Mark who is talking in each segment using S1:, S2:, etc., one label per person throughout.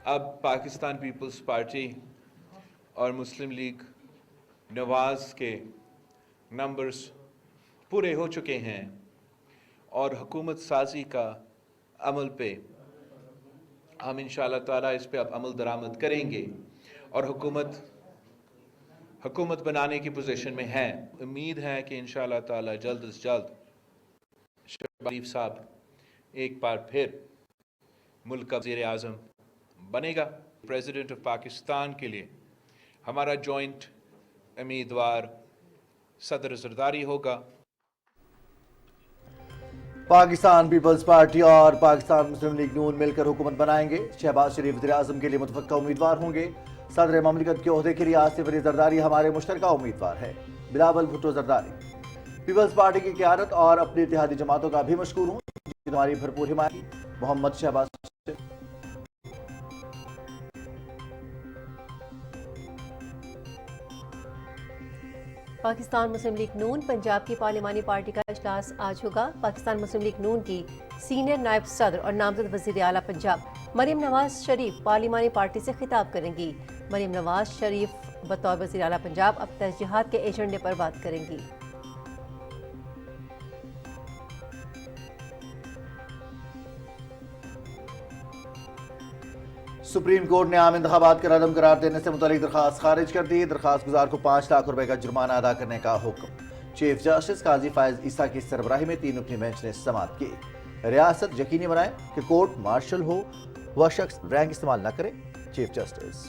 S1: اب Pakistan Peoples party اور مسلم league نواز کے نمبرز پورے ہو چکے ہیں اور حکومت سازی کا عمل پہ ہم انشاءاللہ تعالیٰ اس پہ اب عمل درآمد کریں گے اور حکومت بنانے کی پوزیشن میں ہیں. امید ہے کہ انشاءاللہ تعالیٰ جلد از جلد شہباز شریف صاحب ایک بار پھر ملک کا وزیر اعظم بنے گا. پریزیڈنٹ آف پاکستان کے لیے ہمارا جوائنٹ امیدوار صدر زرداری ہوگا.
S2: پاکستان پیپلز پارٹی اور پاکستان مسلم لیگ نون مل کر حکومت بنائیں گے. شہباز شریف وزیر اعظم کے لیے متوقع امیدوار ہوں گے. صدر مملکت کے عہدے کے لیے آصف علی زرداری ہمارے مشترکہ امیدوار ہے. بلاول بھٹو زرداری. پیپلز پارٹی کی قیادت اور اپنی اتحادی جماعتوں کا بھی مشکور ہوں جن ہماری بھرپور حمایت کی. محمد شہباز شریف.
S3: پاکستان مسلم لیگ نون پنجاب کی پارلیمانی پارٹی کا اجلاس آج ہوگا. پاکستان مسلم لیگ نون کی سینئر نائب صدر اور نامزد وزیر اعلیٰ پنجاب مریم نواز شریف پارلیمانی پارٹی سے خطاب کریں گی. مریم نواز شریف بطور وزیر اعلیٰ پنجاب اب ترجیحات کے ایجنڈے پر بات کریں گی.
S2: سپریم کورٹ نے عام انتخابات کا عدم قرار دینے سے متعلق درخواست خارج کر دی. درخواست گزار کو 5 لاکھ روپے کا جرمانہ ادا کرنے کا حکم. چیف جسٹس قاضی فائز عیسیٰ کی سربراہی میں 3 رکنی بینچ نے سماعت کی. ریاست یقینی بنائے کہ کورٹ مارشل ہو وہ شخص رینک استعمال نہ کرے. Chief justice.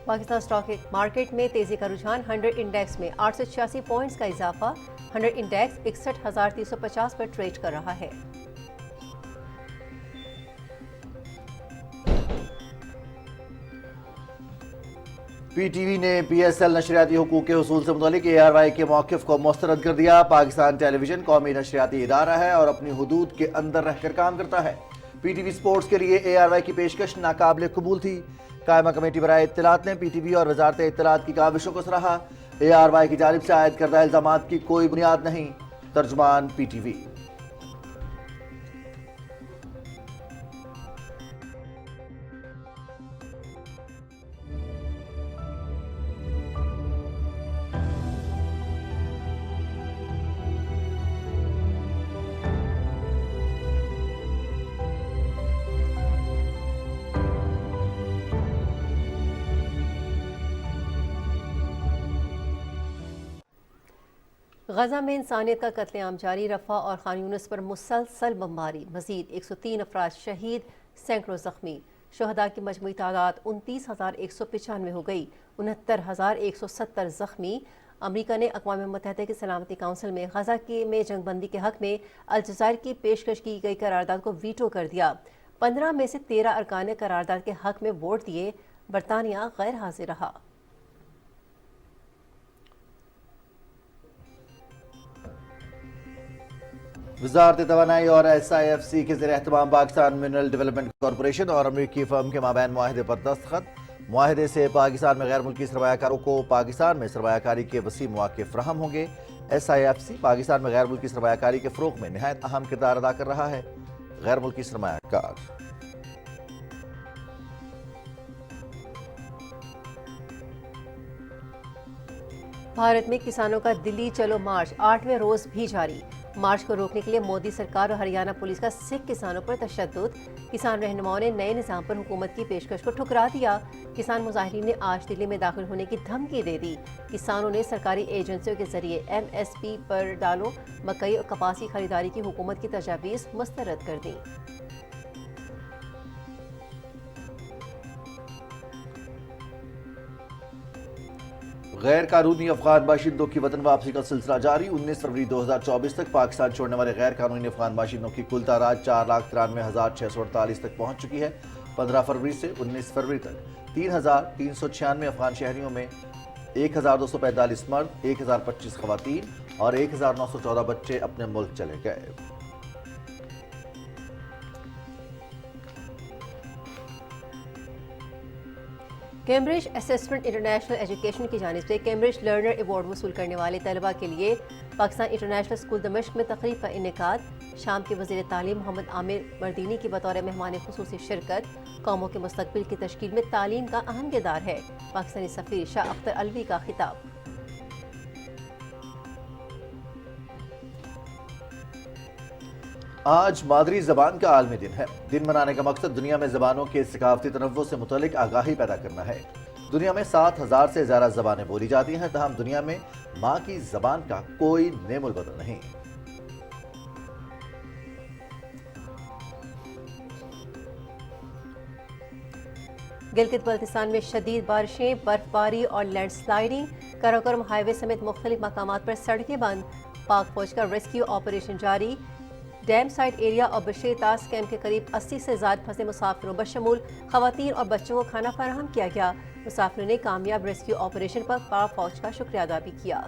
S3: Pakistan stock market میں تیزی کا رجحان. 100 انڈیکس میں 886 پوائنٹس کا اضافہ. 100 انڈیکس 61,350 پر ٹریڈ کر رہا ہے.
S2: پی ٹی وی نے پی ایس ایل نشریاتی حقوق کے حصول سے متعلق اے آر وائی کے موقف کو مسترد کر دیا. پاکستان ٹیلی ویژن قومی نشریاتی ادارہ ہے اور اپنی حدود کے اندر رہ کر کام کرتا ہے. پی ٹی وی سپورٹس کے لیے اے آر وائی کی پیشکش ناقابل قبول تھی. قائمہ کمیٹی برائے اطلاعات نے پی ٹی وی اور وزارت اطلاعات کی کاوشوں کو سراہا. اے آر وائی کی جانب سے عائد کردہ الزامات کی کوئی بنیاد نہیں. ترجمان پی ٹی وی.
S3: غزہ میں انسانیت کا قتل عام جاری. رفح اور خان یونس پر مسلسل بمباری. مزید 103 افراد شہید، سینکڑوں زخمی. شہداء کی مجموعی تعداد 29,195 ہو گئی. 69,170 زخمی. امریکہ نے اقوام متحدہ کی سلامتی کونسل میں غزہ میں جنگ بندی کے حق میں الجزائر کی پیشکش کی گئی قرارداد کو ویٹو کر دیا. 15 میں سے 13 ارکان نے قرارداد کے حق میں ووٹ دیے. برطانیہ غیر حاضر رہا.
S2: وزارت توانائی اور ایس آئی ایف سی کے زیر اہتمام پاکستان منرل ڈیولپمنٹ کارپوریشن اور امریکی فرم کے مابین معاہدے پر دستخط. معاہدے سے پاکستان میں غیر ملکی سرمایہ کاروں کو پاکستان میں سرمایہ کاری کے وسیع مواقع فراہم ہوں گے. S I F C Pakistan میں غیر ملکی سرمایہ کاری کے فروغ میں نہایت اہم کردار ادا کر رہا ہے. غیر ملکی سرمایہ کار.
S3: بھارت میں کسانوں کا دلی چلو مارچ 8ویں روز بھی جاری. مارچ کو روکنے کے لیے مودی سرکار اور ہریانہ پولیس کا سکھ کسانوں پر تشدد. کسان رہنماؤں نے نئے نظام پر حکومت کی پیشکش کو ٹھکرا دیا. کسان مظاہرین نے آج دلی میں داخل ہونے کی دھمکی دے دی. کسانوں نے سرکاری ایجنسیوں کے ذریعے ایم ایس پی پر ڈالوں مکئی اور کپاس کی خریداری کی حکومت کی تجاویز مسترد کر دیں.
S2: غیر قانونی افغان باشندوں کی وطن واپسی کا سلسلہ جاری. 19 فروری 2024 تک پاکستان چھوڑنے والے غیر قانونی افغان باشندوں کی کل تعداد 4,93,648 تک پہنچ چکی ہے. 15 فروری سے 19 فروری تک 3,396 افغان شہریوں میں 1,245 مرد، 1,025 خواتین اور 1,914 بچے اپنے ملک چلے گئے.
S3: کیمبرج اسسمنٹ انٹرنیشنل ایجوکیشن کی جانب سے کیمبرج لرنر ایوارڈ وصول کرنے والے طلباء کے لیے پاکستان انٹرنیشنل اسکول دمشق میں تقریب کا انعقاد. شام کے وزیر تعلیم محمد عامر مردینی کی بطور مہمان خصوصی شرکت۔ قوموں کے مستقبل کی تشکیل میں تعلیم کا اہم کردار ہے، پاکستانی سفیر شاہ اختر علوی کا خطاب۔
S2: آج مادری زبان کا عالمی دن ہے۔ دن منانے کا مقصد دنیا میں زبانوں کے ثقافتی تنوع سے متعلق آگاہی پیدا کرنا ہے۔ دنیا میں 7,000 سے زیادہ زبانیں بولی جاتی ہیں، تاہم دنیا میں ماں کی زبان کا کوئی نیم البدل نہیں۔
S3: گلگت بلتستان میں شدید بارشیں، برف باری اور لینڈ سلائیڈنگ، کراکرم ہائی وے سمیت مختلف مقامات پر سڑکیں بند۔ پاک فوج کا ریسکیو آپریشن جاری۔ ڈیم سائٹ ایریا اور بشیر تاس کیمپ کے قریب 80 سے زائد پھنسے مسافروں بشمول خواتین اور بچوں کو کھانا فراہم کیا گیا۔ مسافروں نے کامیاب ریسکیو آپریشن پر پاک فوج کا شکریہ ادا بھی کیا۔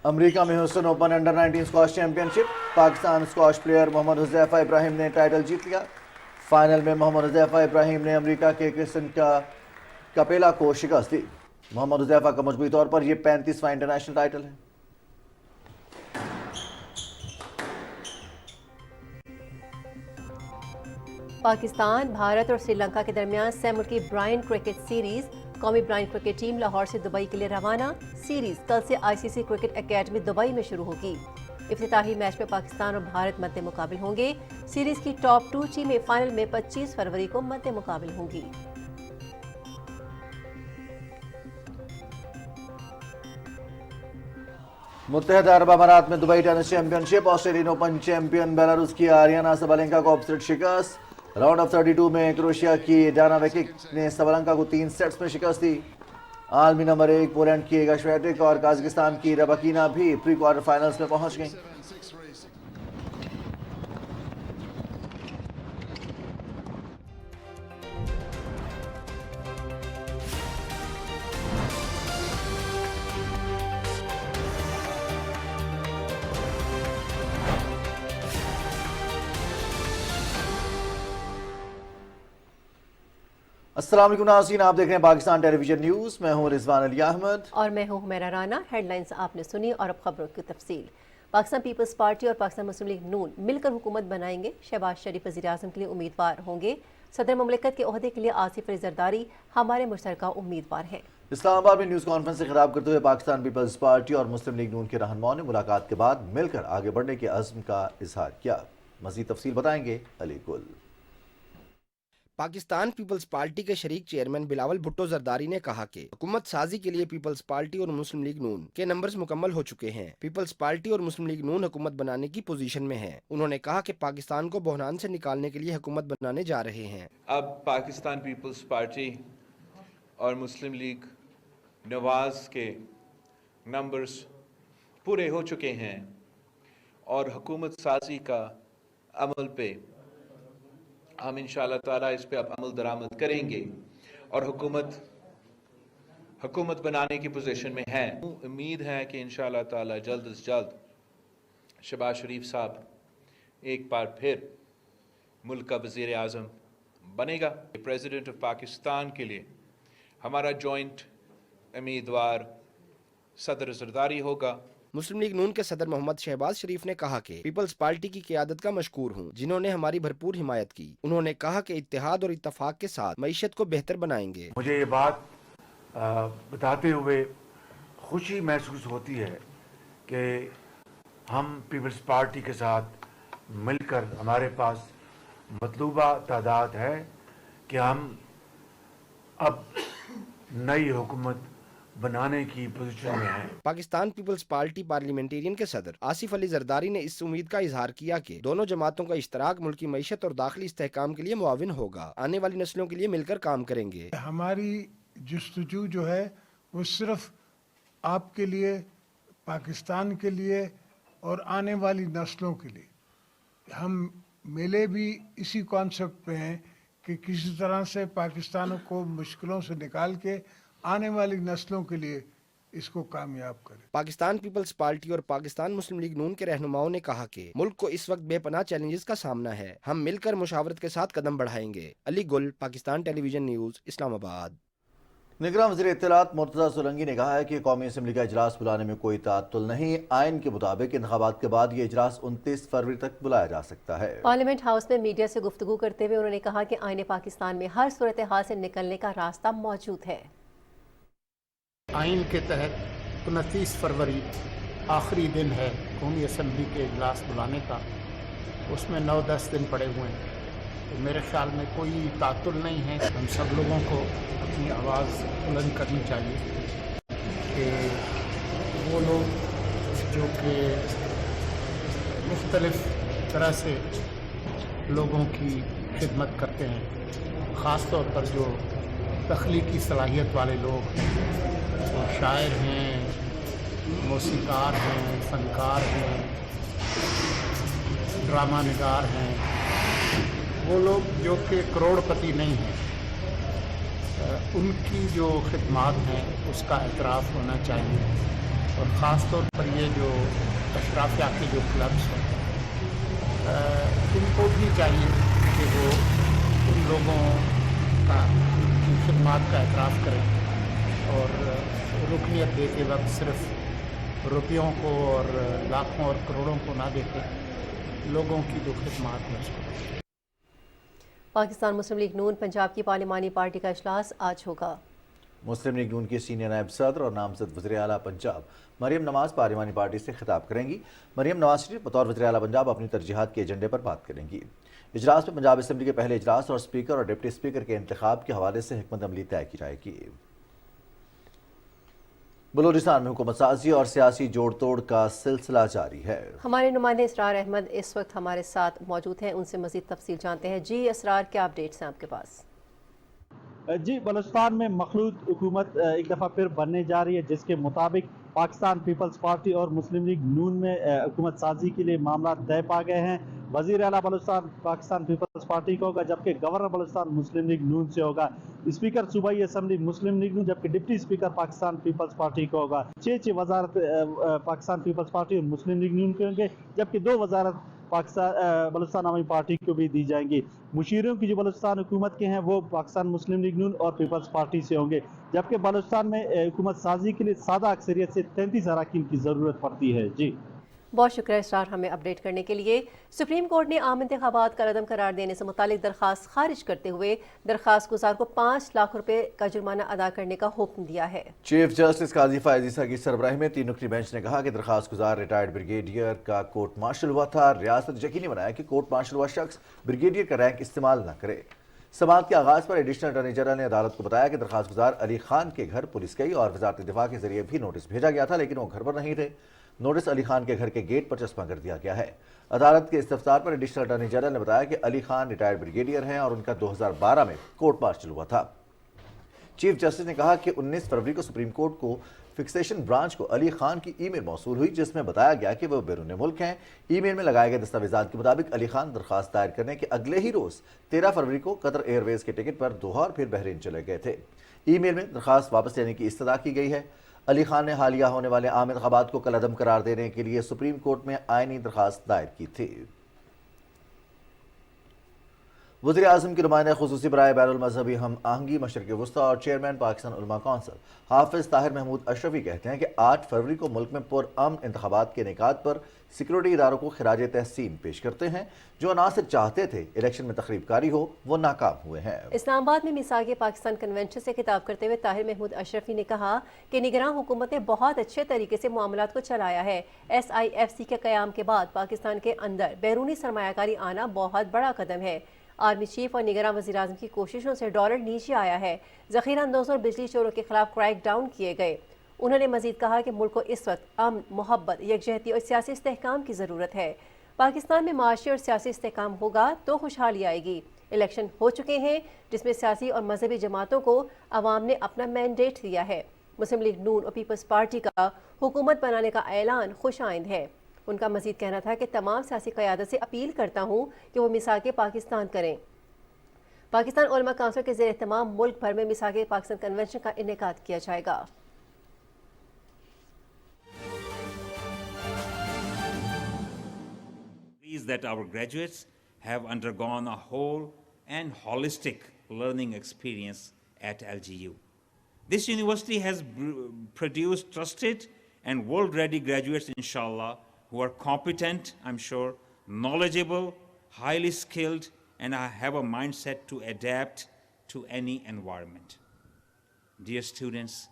S2: امریکہ میں Houston open under 19 squash championship, Pakistan squash player Muhammad Huzaifa Ibrahim نے ٹائٹل جیت لیا۔ فائنل میں محمد حذیفہ ابراہیم نے امریکہ کے کرسٹن کپیلا کو شکست دی۔ محمد حذیفہ کا مجموعی طور پر یہ 35واں انٹرنیشنل ٹائٹل ہے۔
S3: پاکستان، بھارت اور سری لنکا کے درمیان سہ ملکی برائن کرکٹ سیریز۔ قومی برائن کرکٹ ٹیم لاہور سے دبئی کے لیے روانہ۔ سیریز کل سے ICC کرکٹ اکیڈمی دبئی میں شروع ہوگی۔ افتتاحی میچ میں پاکستان اور بھارت مد مقابل ہوں گے۔ سیریز کی ٹاپ 2 ٹیمیں فائنل میں 25 فروری کو مد مقابل ہوں گی۔
S2: متحدہ عرب امارات میں دبئی ٹینس چیمپئن شپ، آسٹریلین اوپن چیمپئن بیلاروس کی آریانا سابالینکا کو اپسٹ شکست۔ راؤنڈ آف 32 میں کروشیا کی ڈانا ویکک نے سابالینکا کو 3 سیٹس میں شکست دی۔ عالمی نمبر 1 پولینڈ کی ایگا شویٹک اور قازقستان کی رباکینا بھی پری کوارٹر فائنلز میں پہنچ گئیں۔ السلام علیکم ناظرین، آپ دیکھ رہے ہیں پاکستان ٹیلی ویژن نیوز۔ میں ہوں رضوان علی احمد
S3: اور میں ہوں حمیرہ رانا۔ ہیڈ لائنز آپ نے سنی اور اب خبروں کی تفصیل۔ پاکستان پیپلز پارٹی اور پاکستان مسلم لیگ نون مل کر حکومت بنائیں گے۔ شہباز شریف وزیر اعظم کے لیے امیدوار ہوں گے۔ صدر مملکت کے عہدے کے لیے آصف علی زرداری ہمارے مشترکہ امیدوار ہیں۔
S2: اسلام آباد میں نیوز کانفرنس سے خطاب کرتے ہوئے پاکستان پیپلز پارٹی اور مسلم لیگ نون کے رہنماؤں نے ملاقات کے بعد مل کر آگے بڑھنے کے عزم کا اظہار کیا۔ مزید تفصیل بتائیں گے علی گل۔
S4: پاکستان پیپلز پارٹی کے شریک چیئرمین بلاول بھٹو زرداری نے کہا کہ حکومت سازی کے لیے پیپلز پارٹی اور مسلم لیگ نون کے نمبرز مکمل ہو چکے ہیں۔ پیپلز پارٹی اور مسلم لیگ نون حکومت بنانے کی پوزیشن میں ہے۔ انہوں نے کہا کہ پاکستان کو بحران سے نکالنے کے لیے حکومت بنانے جا رہے ہیں۔
S1: اب پاکستان پیپلز پارٹی اور مسلم لیگ نواز کے نمبرز پورے ہو چکے ہیں اور حکومت سازی کا عمل پہ ہم انشاءاللہ تعالیٰ اس پہ اب عمل درآمد کریں گے اور حکومت بنانے کی پوزیشن میں ہیں۔ امید ہے کہ انشاءاللہ تعالیٰ جلد از جلد شہباز شریف صاحب ایک بار پھر ملک کا وزیر اعظم بنے گا۔ پریزیڈنٹ آف پاکستان کے لیے ہمارا جوائنٹ امیدوار صدر زرداری ہوگا۔
S4: مسلم لیگ نون کے صدر محمد شہباز شریف نے کہا کہ پیپلز پارٹی کی قیادت کا مشکور ہوں، جنہوں نے ہماری بھرپور حمایت کی۔ انہوں نے کہا کہ اتحاد اور اتفاق کے ساتھ معیشت کو بہتر بنائیں گے۔
S5: مجھے یہ بات بتاتے ہوئے خوشی محسوس ہوتی ہے کہ ہم پیپلز پارٹی کے ساتھ مل کر ہمارے پاس مطلوبہ تعداد ہے کہ ہم اب نئی حکومت بنانے کی پوزیشن میں ہیں۔
S4: پاکستان پیپلز پارٹی پارلیمنٹیرین کے صدر آصف علی زرداری نے اس امید کا اظہار کیا کہ دونوں جماعتوں کا اشتراک ملکی معیشت اور داخلی استحکام کے لیے معاون ہوگا۔ آنے والی نسلوں کے لیے مل کر کام کریں گے۔
S6: ہماری جستجو جو ہے وہ صرف آپ کے لیے، پاکستان کے لیے اور آنے والی نسلوں کے لیے۔ ہم ملے بھی اسی کانسیپٹ پہ ہیں کہ کسی طرح سے پاکستان کو مشکلوں سے نکال کے آنے والی نسلوں کے لیے इसको कामयाब करें।
S4: पाकिस्तान पीपल्स पार्टी और पाकिस्तान मुस्लिम लीग नून के रहनुमाओं ने कहा कि मुल्क को इस वक्त बेपनाह चैलेंजेस का सामना है, हम मिलकर मुशावरत के साथ कदम बढ़ाएंगे। अली गुल, पाकिस्तान टेलीविजन न्यूज, इस्लामाबाद।
S2: निगरान वज़ीर इत्तलात मुर्तज़ा सोलंकी ने कहा है कि कौमी असम्बली का इजलास बुलाने में कोई ताअत्तुल नहीं। आइन के मुताबिक इंतखाबात के बाद ये इजलास 29 फरवरी तक बुलाया जा सकता है।
S3: पार्लियामेंट हाउस में मीडिया से गुफ्तगू करते हुए उन्होंने कहा कि आइन पाकिस्तान में हर सूरत हाल से निकलने का रास्ता मौजूद है।
S7: आइन के तहत 29 फरवरी आखिरी दिन है कौमी असम्बली के इजलास बुलाने का, उसमें 9-10 दिन पड़े हुए हैं, तो मेरे ख्याल में कोई तातुल नहीं है। हम सब लोगों को अपनी आवाज़ बुलंद करनी चाहिए कि वो लोग जो कि मुख्तलिफ तरह से लोगों की खिदमत करते हैं, ख़ास तौर पर जो तख्लीकी सलाहियत वाले लोग हैं, वो शायर हैं, मौसीकार हैं, फनकार हैं, ड्रामा निगार हैं, वो लोग जो कि करोड़पति नहीं हैं, उनकी जो खिदमात हैं उसका एतराफ़ होना चाहिए। और ख़ास तौर पर ये जो अशराफिया के जो क्लब्स हैं, उनको भी चाहिए कि वो उन लोगों का उनकी खिदमात का एतराफ़ करें और रुकनियत देते वक्त सिर्फ रुपयों को और लाखों और करोड़ों को ना देते, लोगों की जो खिदमात है उसको।
S3: पाकिस्तान मुस्लिम लीग नून पंजाब की पार्लिमानी पार्टी का इजलास आज होगा।
S2: मुस्लिम लीग नून की सीनियर नायब सदर और नामजद वज़ीर आला पंजाब मरियम नवाज पार्लिमानी पार्टी से खिताब करेंगी। मरियम नवाज शरीफ बतौर वज़ीर आला पंजाब अपनी तरजीहात के एजेंडे पर बात करेंगी। इजलास में पंजाब असम्बली के पहले इजलास और स्पीकर और डिप्टी स्पीकर के इंतखाब के हवाले से हिकमत अमली तय की जाएगी। बलूचिस्तान में हुकूमत साजी और सियासी जोड़ तोड़ का सिलसिला जारी है।
S3: हमारे नुमाइंदे इसरार अहमद इस वक्त हमारे साथ मौजूद हैं, उनसे मजीद तफसील जानते हैं। जी इसरार, क्या अपडेट्स हैं आपके पास?
S8: जी, बलूचिस्तान में मखलूत हुकूमत एक दफ़ा फिर बनने जा रही है, जिसके मुताबिक पाकिस्तान पीपल्स पार्टी और मुस्लिम लीग नून में हुकूमत साजी के लिए मामला तय पा गए हैं। वज़ीर आला बलूचिस्तान पाकिस्तान पीपल्स पार्टी का होगा, जबकि गवर्नर बलूचिस्तान मुस्लिम लीग नून से होगा। स्पीकर सूबाई असम्बली मुस्लिम लीग नून, जबकि डिप्टी स्पीकर पाकिस्तान पीपल्स पार्टी का होगा। 6 वजारत पाकिस्तान पीपल्स पार्टी और मुस्लिम लीग नून के होंगे, जबकि 2 वजारत पाकिस्तान बलूचिस्तान आवामी पार्टी को भी दी जाएंगी। मुशीरों की जो बलूचिस्तान हुकूमत के हैं वो पाकिस्तान मुस्लिम लीग नून और पीपल्स पार्टी से होंगे, जबकि बलूचिस्तान में हुकूमत साजी के लिए सादा अक्सरियत से 33 अरकान की ज़रूरत पड़ती है। जी
S3: बहुत शुक्रिया इसरार हमें अपडेट करने के लिए। सुप्रीम कोर्ट ने आम इंतखाबात का रदम करार देने से मुतालिक दरख्वास्त खारिज करते हुए दरख्वास्त गुजार को 5 लाख रुपए का जुर्माना अदा करने का हुक्म दिया है।
S2: चीफ जस्टिस काजी फायज ईसा की सरबराही में 3 रुकनी बेंच ने कहा कि दरख्वास्त गुजार रिटायर्ड ब्रिगेडियर का कोर्ट मार्शल हुआ था। रियासत यकीनी बनाया कि कोर्ट मार्शल हुआ शख्स ब्रिगेडियर का रैंक इस्तेमाल न करे। समाअत के आगाज पर एडिशनल अटॉर्नी जनरल ने अदालत को बताया कि दरख्वास्त गुजार अली खान के घर पुलिस गई और वजारत दिफा के जरिए भी नोटिस भेजा गया था, लेकिन वो घर पर नहीं थे। नोटिस अली खान के घर के गेट पर चस्पा कर दिया गया है। अदालत के इस्तफसार पर एडिशनल अटॉर्नी जनरल ने बताया कि अली खान रिटायर्ड ब्रिगेडियर हैं और उनका 2012 में कोर्ट मार्शल हुआ था। चीफ जस्टिस ने कहा कि 19 फरवरी को सुप्रीम कोर्ट को फिक्सेशन ब्रांच को अली खान की ईमेल मौसूल हुई, जिसमें बताया गया कि वह बैरून मुल्क हैं। ईमेल में लगाए गए दस्तावेजात के मुताबिक अली खान दरख्वास्त दायर करने के अगले ही रोज 13 फरवरी को कतर एयरवेज के टिकट पर दोहा और फिर बहरीन चले गए थे। ईमेल में दरख्वास्त वापस लेने की इस्तदा की गई है। अली खान ने हालिया होने वाले आम इंतखाबात को कलअदम करार देने के लिए सुप्रीम कोर्ट में आईनी दरख्वास्त दायर की थी। वज़ीर आज़म की नुमाइंदा खुसूसी बराए बैनुल मज़हबी हम आहंगी मशरिक़ वस्ता और चेयरमैन पाकिस्तान उलमा कौंसिल हाफिज़ ताहिर महमूद अशरफी कहते हैं कि 8 फरवरी को मुल्क में पुरअमन इंतखाबात के इनेकाद पर सिक्योरिटी इदारों को खिराज तहसीन पेश करते हैं। जो ना सिर्फ चाहते थे इलेक्शन में तकरीबकारी हो, वो नाकाम हुए हैं।
S3: इस्लामाबाद में मिसाग पाकिस्तान कन्वेंशन से खिताब करते हुए ताहिर महमूद अशरफी ने कहा कि निगरान हुकूमत ने बहुत अच्छे तरीके से मामलात को चलाया है। SIFC के क़याम के बाद पाकिस्तान के अंदर बैरूनी सरमायाकारी आना बहुत बड़ा कदम है। आर्मी चीफ और निगरान वज़ीर आज़म की कोशिशों से डॉलर नीचे आया है। ज़ख़ीरा अंदोज़ों और बिजली चोरों के खिलाफ क्रैक डाउन किए गए। उन्होंने मजीद कहा कि मुल्क को इस वक्त अमन, मोहब्बत, यकजहती और सियासी इस्तेहकाम की ज़रूरत है। पाकिस्तान में माशी और सियासी इस्तेहकाम होगा तो खुशहाली आएगी। इलेक्शन हो चुके हैं जिसमें सियासी और मजहबी जमातों को अवाम ने अपना मैंडेट दिया है। मुस्लिम लीग नून और पीपल्स पार्टी का हुकूमत बनाने का ऐलान खुश आइंद है। उनका मजीद कहना था कि तमाम सियासी क़यादत से अपील करता हूँ कि वो मिसाक़े पाकिस्तान करें। पाकिस्तान उलमा काउंसिल के ज़ेर एहतमाम मुल्क भर में मिसाक़े पाकिस्तान कन्वेंशन का इनेकाद किया जाएगा।
S9: is that our graduates have undergone a whole and holistic learning experience at LGU. This university has produced trusted and world-ready graduates, inshallah, who are competent, I'm sure, knowledgeable, highly skilled, and have a mindset to adapt to any environment. Dear students,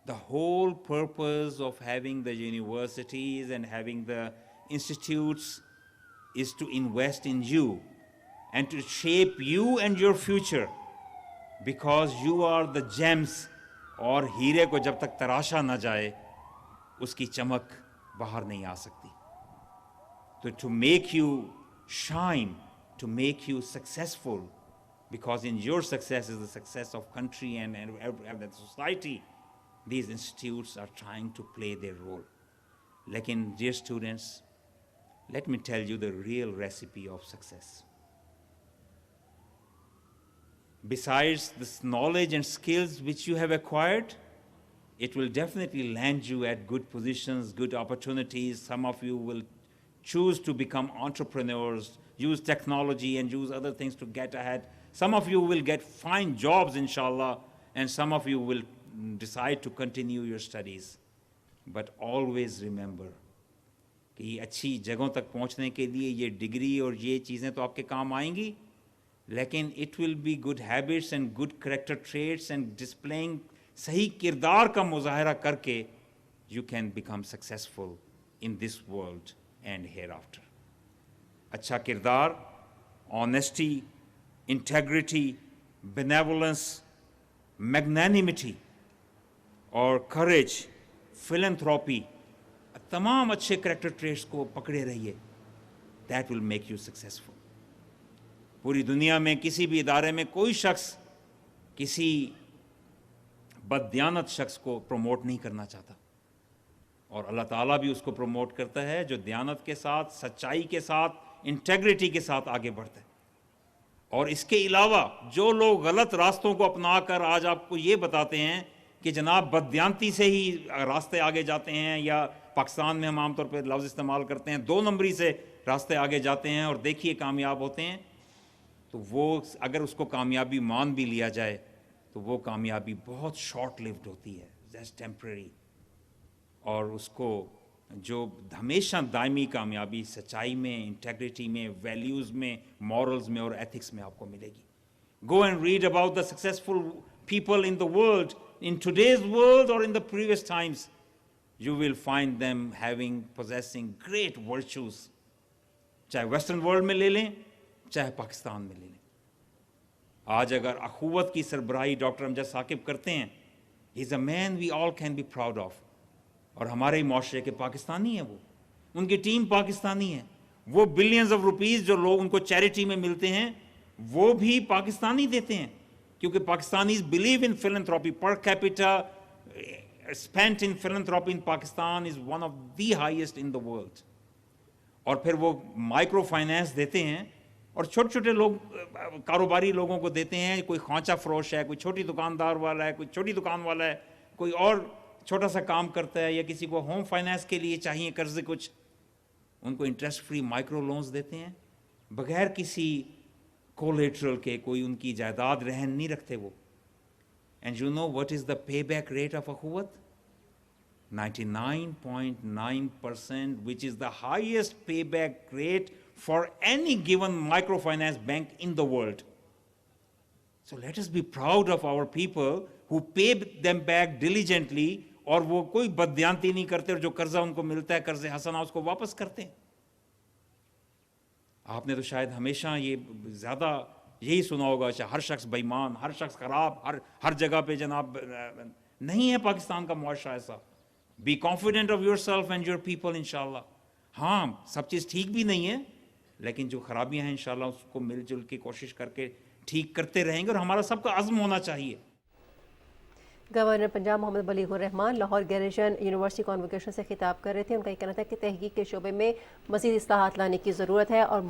S9: the whole purpose of having the universities and having the institutes is to invest in you and to shape you and your future, because you are the gems. اور ہیرے کو جب تک تراشا نہ جائے اس کی چمک باہر نہیں آ سکتی. تو to make you shine, to make you successful, because in your success is the success of country and the society, these institutes are trying to play their role. Lekin, dear students, let me tell you the real recipe of success. Besides this knowledge and skills which you have acquired, it will definitely land you at good positions, good opportunities. Some of you will choose to become entrepreneurs, use technology and use other things to get ahead. Some of you will get fine jobs, inshallah, and some of you will decide to continue your studies. But always remember کہ یہ اچھی جگہوں تک پہنچنے کے لیے یہ degree اور یہ چیزیں تو آپ کے کام آئیں گی، لیکن it will be good habits and good character traits and displaying صحیح کردار کا مظاہرہ کر کے you can become successful in this world and hereafter. اچھا کردار، آنیسٹی، انٹیگریٹی، بینیولنس، میگنینیمیٹی اور کریج، فلینتھراپی، تمام اچھے کریکٹر ٹریٹس کو پکڑے رہیے. That will make you successful. پوری دنیا میں کسی بھی ادارے میں کوئی شخص کسی بددیانت شخص کو پروموٹ نہیں کرنا چاہتا، اور اللہ تعالیٰ بھی اس کو پروموٹ کرتا ہے جو دیانت کے ساتھ، سچائی کے ساتھ، انٹیگریٹی کے ساتھ آگے بڑھتا ہے. اور اس کے علاوہ جو لوگ غلط راستوں کو اپنا کر آج آپ کو یہ بتاتے ہیں کہ جناب بددیانتی سے ہی راستے آگے جاتے ہیں، یا پاکستان میں ہم عام طور پہ لفظ استعمال کرتے ہیں 2 نمبری سے راستے آگے جاتے ہیں اور دیکھیے کامیاب ہوتے ہیں، تو وہ اگر اس کو کامیابی مان بھی لیا جائے تو وہ کامیابی بہت شارٹ لیوڈ ہوتی ہے، جسٹ ٹیمپریری. اور اس کو جو ہمیشہ دائمی کامیابی سچائی میں، انٹیگریٹی میں، ویلیوز میں، مورلز میں اور ایتھکس میں آپ کو ملے گی. Go and read about the successful people in the world, in today's world or in the previous times. You will find them possessing great virtues. چاہے ویسٹرن ورلڈ میں لے لیں، چاہے پاکستان میں لے لیں. آج اگر اخوت کی سربراہی ڈاکٹر امجد ثاقب کرتے ہیں، he is a man we all can be proud of. اور ہمارے معاشرے کے پاکستانی ہیں، وہ ان کی ٹیم پاکستانی ہے. وہ بلینز آف روپیز جو لوگ ان کو چیریٹی میں ملتے ہیں وہ بھی پاکستانی دیتے ہیں، کیونکہ Pakistanis believe in philanthropy. Per capita spent in philanthropy in Pakistan is one of the highest in the world. اور پھر وہ مائکرو فائنینس دیتے ہیں اور چھوٹے چھوٹے لوگ کاروباری لوگوں کو دیتے ہیں. کوئی خانچہ فروش ہے، کوئی چھوٹی دکاندار والا ہے، کوئی چھوٹی دکان والا ہے، کوئی اور چھوٹا سا کام کرتا ہے، یا کسی کو ہوم فائنینس کے لیے چاہیے قرض کچھ، ان کو انٹرسٹ فری مائکرو لونز دیتے ہیں بغیر کسی کولیٹرل کے. کوئی ان کی جائیداد رہن نہیں رکھتے وہ. And you know what is the pay back rate of اخوت؟ 99.9%, which is the highest payback rate for any given microfinance bank in the world. So let us be proud of our people who pay them back diligently, اور وہ کوئی بددیانتی نہیں کرتے، اور جو قرضہ ان کو ملتا ہے قرض حسنہ اس کو واپس کرتے ہیں. آپ نے تو شاید ہمیشہ یہ زیادہ یہی سنا ہوگا کہ ہر شخص بے ایمان، ہر شخص خراب، ہر جگہ پہ جناب نہیں ہے پاکستان کا معاشرہ ایسا. Be confident of yourself and your people انشاءاللہ. ہاں سب چیز ٹھیک بھی نہیں ہے، لیکن جو خرابیاں ہیں انشاءاللہ اس کو مل جل کے کوشش کر کے ٹھیک کرتے رہیں گے، اور ہمارا سب کا عزم ہونا چاہیے.
S3: گورنر پنجاب محمد بلیغ الرحمان لاہور گریجن یونیورسٹی کانوکیشن سے خطاب کر رہے تھے. ان کا یہ کہنا تھا کہ تحقیق کے شعبے میں مزید اصلاحات لانے کی ضرورت ہے، اور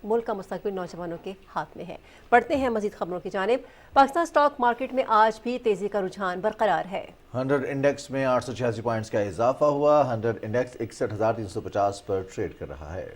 S3: ملک کا مستقبل نوجوانوں کے ہاتھ میں ہے. پڑھتے ہیں مزید خبروں کی جانب. پاکستان سٹاک مارکیٹ میں آج بھی تیزی کا رجحان برقرار ہے.
S2: 100 انڈیکس میں 886 پوائنٹس کا اضافہ ہوا. 100 انڈیکس 61,350 پر ٹریڈ کر رہا ہے.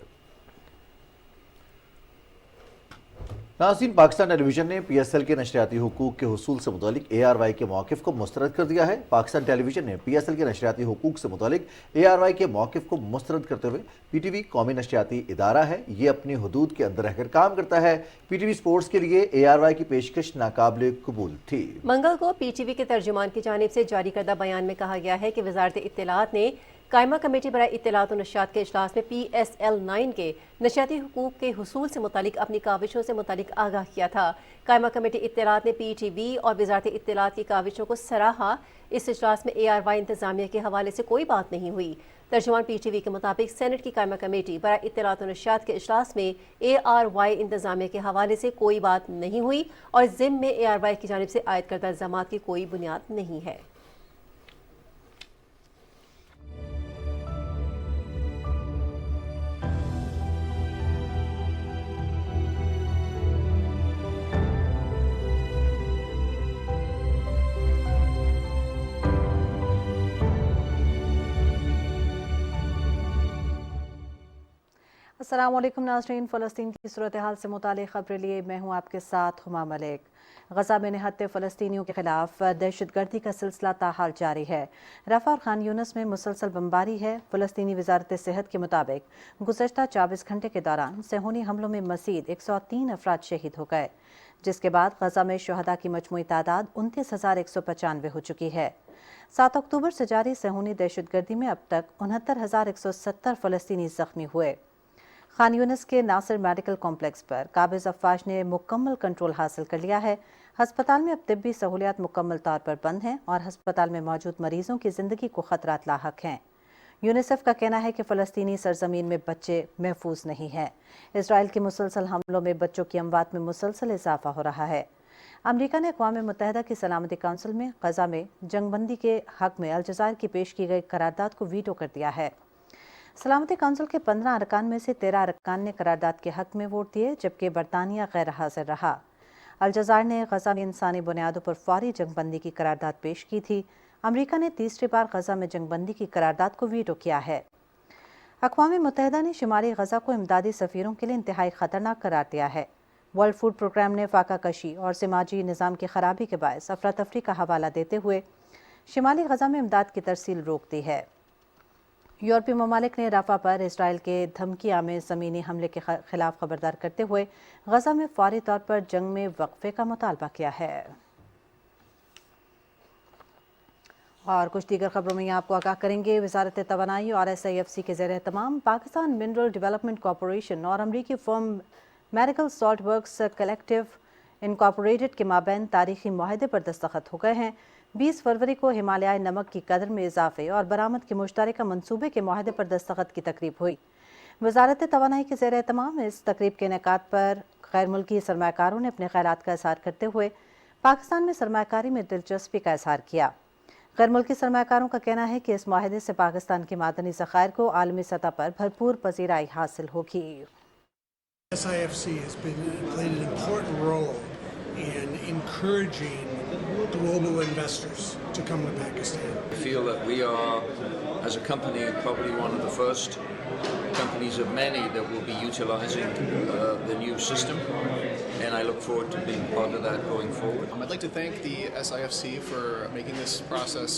S2: नाज़रीन, पाकिस्तान टेलीविजन ने PSL के नशरियाती हुकूक के हुसूल से मुतालिक ARY के मौक़िफ़ को मुस्तरद कर दिया है। पाकिस्तान टेलीविजन ने PSL के नशरियाती हुकूक से मुतालिक ARY के मौक़िफ़ को मुस्तरद करते हुए PTV कौमी नशरियाती इदारा है, ये अपनी हुदूद के अंदर रहकर काम करता है। PTV स्पोर्ट्स के लिए ARY की पेशकश नाकाबिल कबूल थी।
S3: मंगल को PTV के तर्जुमान की जानिब से जारी करदा बयान में कहा गया है कि वज़ारत इत्तलात ने कायमा कमेटी बराए इत्तलात और नशरियात के इजलास में PSL 9 के नशरियाती हुकूक के हुसूल से मुतालिक अपनी काविशों से मुतालिक आगाह किया था। कायमा कमेटी इत्तलात ने PTV और वज़ारत इत्तलात की काविशों को सराहा। इस इजलास में ARY इंतजामिया के हवाले से कोई बात नहीं हुई। तर्जुमान PTV के मुताबिक सेनेट की कायमा कमेटी बराए इत्तलात और नशरियात के इजलास में ARY इंतजामिया के हवाले से कोई बात नहीं हुई और ज़िम्मे में ARY की जानिब से आयद करदा इल्ज़ामात की कोई बुनियाद नहीं है।
S10: अस्सलाम वालेकुम नाज़रीन, फ़लस्तीन की सूरत हाल से मुतालिक ख़बरें लिए मैं हूँ आपके साथ हुमा मलिक। गज़ा में निहत्ते फ़लस्तीनियों के खिलाफ दहशतगर्दी का सिलसिला ताहाल जारी है। रफ़ा और खान यूनिस में मुसलसल बमबारी है। फ़लस्तीनी वज़ारत सेहत के मुताबिक गुज़श्ता 24 घंटे के दौरान सेहूनी हमलों में मज़ीद 103 अफराद शहीद हो गए, जिसके बाद गज़ा में शुहदा की मजमूई तादाद 29,195 हो चुकी है। 7 अक्टूबर से जारी सेहूनी दहशतगर्दी में अब तक 69,170 फ़लस्तीनी ज़ख्मी हुए। खान यूनिस के नासिर मेडिकल कॉम्प्लेक्स पर काबिज अफवाज ने मुकम्मल कंट्रोल हासिल कर लिया है। हस्पताल में अब तिब्बी सहूलियात मुकम्मल तौर पर बंद हैं और हस्पताल में मौजूद मरीजों की ज़िंदगी को ख़तरात लाहक हैं। यूनिसेफ का कहना है कि फ़लस्तीनी सरजमीन में बच्चे महफूज नहीं हैं। इसराइल के मुसलसल हमलों में बच्चों की अमवात में मुसलसल इजाफा हो रहा है। अमरीका ने अक़वाम मुत्तहिदा की सलामती काउंसिल में गज़ा में जंगबंदी के हक़ में अलजज़ायर की पेश की गई करारदाद को वीटो कर दिया है। सलामती काउंसिल के 15 अरकान में से 13 अरकान ने करारदाद के हक़ में वोट दिए, जबकि बरतानिया गैर हाज़िर रहा। अलजज़ायर ने गज़ा में इंसानी बुनियादों पर फौरी जंगबंदी की करारदाद पेश की थी। अमरीका ने तीसरी बार गज़ा में जंगबंदी की करारदाद को वीटो किया है। अक़वाम मुत्तहिदा ने शुमारी गज़ा को इमदादी सफ़ीरों के लिए इंतहाई ख़तरनाक करार दिया है। वर्ल्ड फूड प्रोग्राम ने फाका कशी और समाजी निज़ाम की खराबी के बायस अफरा तफरी का हवाला देते हुए शुमाली गज़ा में इमदाद की तरसील रोक दी है। यूरोपीय ममालिक ने रफ़ा पर इसराइल के धमकी आमेज़ ज़मीनी हमले के खिलाफ खबरदार करते हुए गज़ा में फौरी तौर पर जंग में वक्फे का मुतालबा किया है। और कुछ दीगर खबरों में आपको आगाह करेंगे। वज़ारत तवानाई और SIFC के ज़ेर एहतमाम पाकिस्तान मिनरल डेवलपमेंट कॉरपोरेशन और अमरीकी firm medical salt works collective incorporated के माबैन तारीखी मुआहदे पर दस्तखत हो गए हैं। 20 फरवरी को हिमालयाई नमक की कदर में इजाफे और बरामद के मुश्तरका मंसूबे के मुआहदे पर दस्तखत की तकरीब हुई। वज़ारत तवानाई के ज़ेर एहतमाम इस तकरीब के इनेकाद पर गैर मुल्की सरमाकारों ने अपने ख़यालात का इज़हार करते हुए पाकिस्तान में सरमाकारी में दिलचस्पी का इज़हार किया। गैर मुल्की सरमाकारों का कहना है कि इस मुआहदे से पाकिस्तान की मादनी ज़खायर को आलमी सतह पर भरपूर पजीराई हासिल होगी।
S11: SIFC has played an important role in encouraging global investors to come to Pakistan.
S12: I feel that we are, as a company, probably one of the first companies of many that will be utilizing the new system, and I look forward to being part of that going forward.
S13: I'd like to thank the SIFC for making this process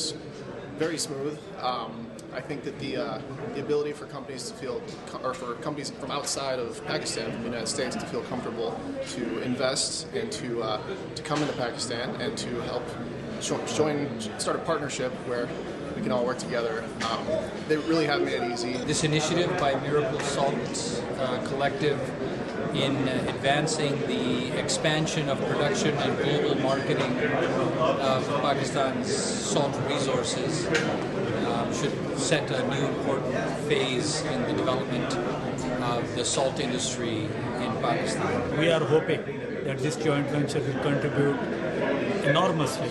S13: very smooth. I think that the ability for companies to feel, or for companies from outside of Pakistan, from the United States, to feel comfortable to invest and to come into Pakistan and to help start a partnership where we can all work together. They really have made it easy.
S14: This initiative by Miracle Salt Collective in advancing the expansion of production and global marketing of Pakistan's salt resources should set a new important phase in the development of the salt industry in Pakistan.
S15: We are hoping that this joint venture will contribute enormously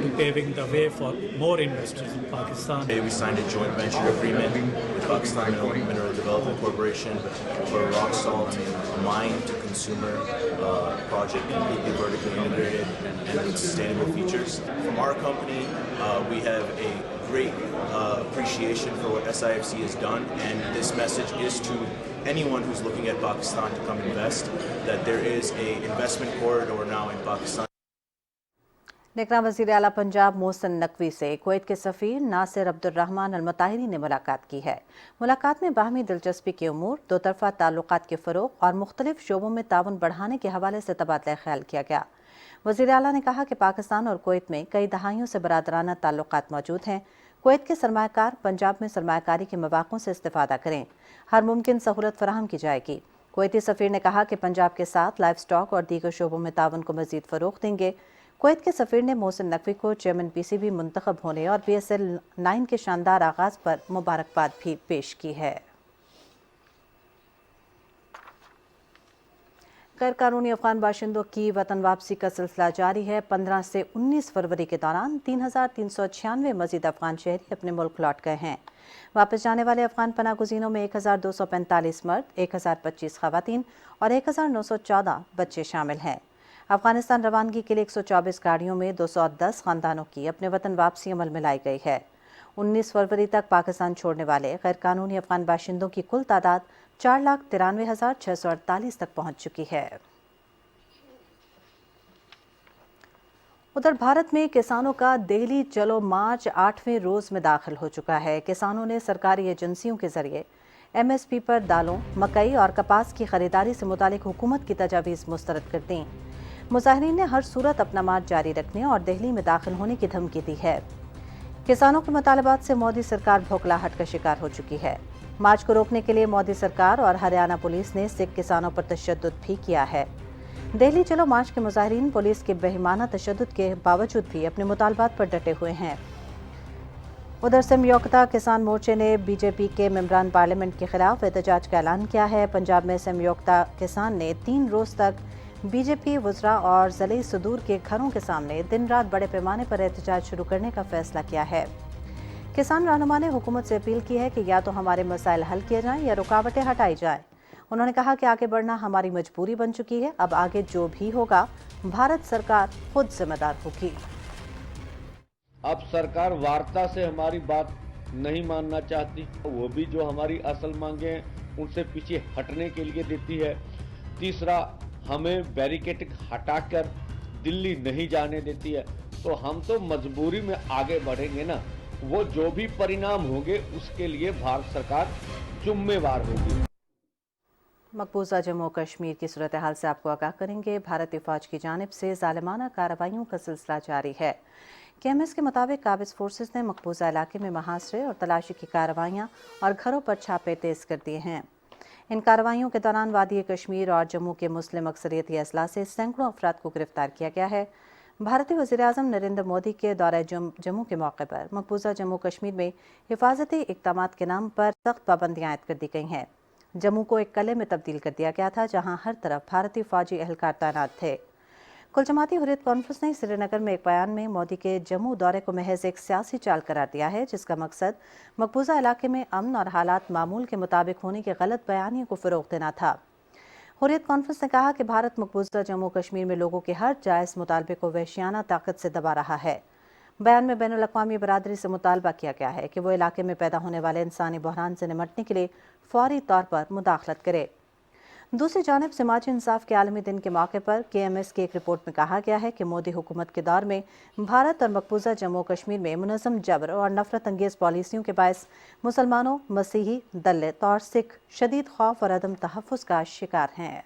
S15: to paving the way for more investors in Pakistan.
S16: Today we signed a joint venture agreement with Pakistan Mineral Development Corporation for a rock salt mine to consumer project, completely vertically integrated and with sustainable features. From our company, we have a great appreciation for what SIFC has done, and this message is to anyone who's looking at Pakistan to come invest, that there is a investment corridor now in Pakistan.
S10: निगरान वज़ीर आला पंजाब मोहसिन नकवी से Kuwait के सफ़ीर Nasir Abdurrahman अल-मुताहिरी ने मुलाकात की है। मुलाकात में बाहमी दिलचस्पी के उमूर, दो तरफ़ा ताल्लुकात के फ़रोग़ और मुख्तलिफ शोबों में ताउन बढ़ाने के हवाले से तबादला ख्याल किया गया। वज़ीर आला ने कहा कि पाकिस्तान और कुवैत में कई दहाइयों से बरादराना ताल्लुकात मौजूद हैं। कुवैत के सरमायाकार पंजाब में सरमायाकारी के मौक़ों से इस्तिफ़ादा करें, हर मुमकिन सहूलत फराहम की जाएगी। कुवैती सफ़ीर ने कहा कि पंजाब के साथ लाइफ स्टॉक और दीगर शोबों में ताउन को मज़ीद फ़रोग़ देंगे। कुवैत के सफ़ीर ने मोहसिन नकवी को चेयरमैन PCB मुंतखब होने और PSL 9 के शानदार आगाज़ पर मुबारकबाद भी पेश की है। गैर कानूनी अफगान बाशिंदों की वतन वापसी का सिलसिला जारी है। 15 से 19 फरवरी के दौरान 3396 मजीद अफगान शहरी अपने मुल्क लौट गए हैं। वापस जाने वाले अफगान पनागुज़ीनों में 1245 मर्द, 1025 खवातीन और 1914 बच्चे शामिल हैं। अफगानिस्तान रवानगी के लिए 124 गाड़ियों में 210 खानदानों की अपने वतन वापसी अमल में लाई गई है। 19 फरवरी तक पाकिस्तान छोड़ने वाले गैर कानूनी अफगान बाशिंदों की कुल तादाद 4,93,648 तक पहुंच चुकी है। उधर भारत में किसानों का दिल्ली चलो मार्च 8वें रोज में दाखिल हो चुका है। किसानों ने सरकारी एजेंसियों के जरिए MSP पर दालों, मकई और कपास की खरीदारी से मुतालिक हुकूमत की तजावीज़ मुस्तरद कर दी। मुजाहिरीन ने हर सूरत अपना मार्च जारी रखने और दिल्ली में दाखिल होने की धमकी दी है। किसानों के मुतालबात से मोदी सरकार भौखलाहट का शिकार हो चुकी है। मार्च को रोकने के लिए मोदी सरकार और हरियाणा पुलिस ने सिख किसानों पर तशद्दुद भी किया है। दिल्ली चलो मार्च के मुजाहिरीन पुलिस के बेईमाना तशद्दुद के बावजूद भी अपने मुतालबात पर डटे हुए हैं। उधर समझौता किसान मोर्चे ने BJP के मेंबरान पार्लियामेंट के खिलाफ एहतजाज का ऐलान किया है। पंजाब में समझौता किसान ने 3 रोज तक BJP वज़रा और ज़िले सदूर के घरों के सामने दिन रात बड़े पैमाने पर एहतजाज शुरू करने का फैसला किया है। किसान रहनुमा ने हुकूमत से अपील की है कि या तो हमारे मसाइल हल किए जाएं या रुकावटें हटाई जाएं। उन्होंने कहा कि आगे बढ़ना हमारी मजबूरी बन चुकी है। अब आगे जो भी होगा भारत सरकार खुद जिम्मेदार होगी।
S17: अब सरकार वार्ता से हमारी बात नहीं मानना चाहती, वो भी जो हमारी असल मांगे हैं उनसे पीछे हटने के लिए देती है। तीसरा, हमें बैरिकेडिंग हटाकर दिल्ली नहीं जाने देती है। तो हम तो मजबूरी में आगे बढ़ेंगे ना, वो जो भी परिणाम होंगे उसके लिए भारत सरकार जिम्मेवार होगी।
S10: मकबूजा जम्मू कश्मीर की सूरत हाल से आपको आगाह करेंगे। भारतीय फौज की जानिब से जालिमाना कार्रवाइयों का सिलसिला जारी है। KMS के मुताबिक काबिज फोर्सेस ने मकबूजा इलाके में महासरे और तलाशी की कार्रवाइयाँ और घरों पर छापे तेज कर दिए हैं। इन कार्रवाइयों के दौरान वादी कश्मीर और जम्मू के मुस्लिम अक्सरियती अजला से सैकड़ों अफराद को गिरफ्तार किया गया है। भारतीय वज़ीर-ए-आज़म नरेंद्र मोदी के दौरे जम्मू के मौके पर मकबूजा जम्मू कश्मीर में हिफाजती इक़दामात के नाम पर सख्त पाबंदियाँ आयद कर दी गई हैं। जम्मू को एक किले में तब्दील कर दिया गया था, जहां हर तरफ भारतीय फौजी एहलकार तैनात थे। कुल जमाती हुर्रियत कॉन्फ्रेंस ने श्रीनगर में एक बयान में मोदी के जम्मू दौरे को महज एक सियासी चाल करार दिया है, जिसका मकसद मकबूजा इलाके में अमन और हालात मामूल के मुताबिक होने की गलत बयानियों को फ़रोग़ देना था। हुर्रियत कॉन्फ्रेंस ने कहा कि भारत मकबूजा जम्मू कश्मीर में लोगों के हर जायज़ मुतालबे को वहशियाना ताकत से दबा रहा है। बयान में बैनुल अक़वामी बरादरी से मुतालबा किया गया है कि वो इलाके में पैदा होने वाले इंसानी बहरान से निमटने के लिए फौरी तौर पर मुदाखलत करे। दूसरी जानिब समाजी इंसाफ के आलमी दिन के मौके पर KMS की एक रिपोर्ट में कहा गया है कि मोदी हुकूमत के दौर में भारत और मकबूजा जम्मू कश्मीर में मुनज़्ज़म जबर और नफरत अंगेज़ पॉलिसियों के बायस मुसलमानों, मसीही, दलित और सिख शदीद खौफ और अदम तहफ़्फ़ुज़ का शिकार हैं।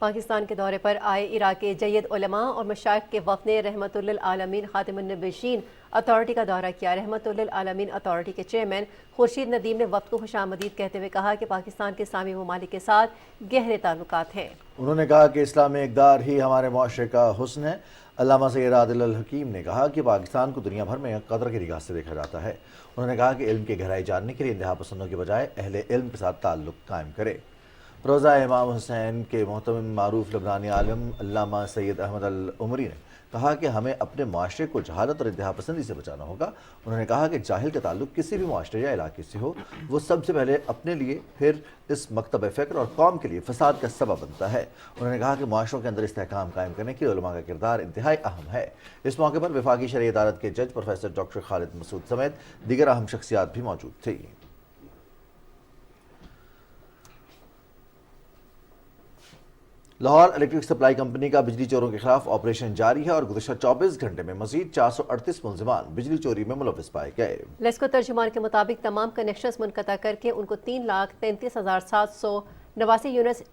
S3: पाकिस्तान के दौरे पर आए इराक के जय्यद उलमा और मशाइख के वफ़द ने रहमतुल्लिल आलमीन खातिमुन्नबिय्यीन अथॉरिटी का दौरा किया। रहमतुल्लिल आलमीन अथॉरिटी के चेयरमैन खुर्शीद नदीम ने वफ़द को खुशामदीद कहते हुए कहा कि पाकिस्तान के इस्लामी ममालिक के साथ गहरे ताल्लुकात हैं।
S2: उन्होंने कहा कि इस्लामी इक़दार ही हमारे मुआशरे का हुस्न है। अल्लामा सैयद आदिल अल हकीम ने कहा कि पाकिस्तान को दुनिया भर में कदर की निगाह से देखा जाता है। उन्होंने कहा कि इल्म की गहराई जानने के लिए इंतहा पसंदों के बजाय अहले इल्म के साथ ताल्लुक कायम करे। रोज़ा इमाम हुसैन के मोहतरम मारूफ लबनानी आलिम अल्लामा सैयद अहमद अल उमरी ने कहा कि हमें अपने माशरे को जहालत और इंतहा पसंदी से बचाना होगा। उन्होंने कहा कि जाहिल का ताल्लुक किसी भी माशरे या इलाके से हो, वो सबसे पहले अपने लिए, फिर इस मकतब फ़िक्र और कौम के लिए फ़साद का सबब बनता है। उन्होंने कहा कि माशरों के अंदर इस्तेहकाम कायम करने के लिए उलमा का किरदार इंतहाई अहम है। इस मौके पर वफाकी शरई अदालत के जज प्रोफेसर डॉक्टर खालिद मसूद समेत दीगर अहम शख्सियात भी मौजूद थी। लाहौर इलेक्ट्रिक सप्लाई कंपनी का बिजली चोरों के खिलाफ ऑपरेशन जारी है और गुज़श्ता 24 घंटे में मजीद 438 मुलजिमान बिजली चोरी में मुलविस पाए गए।
S3: लेस्को तर्जुमान के मुताबिक तमाम कनेक्शंस मुनक़ता करके उनको 3,33,789 यूनिट्स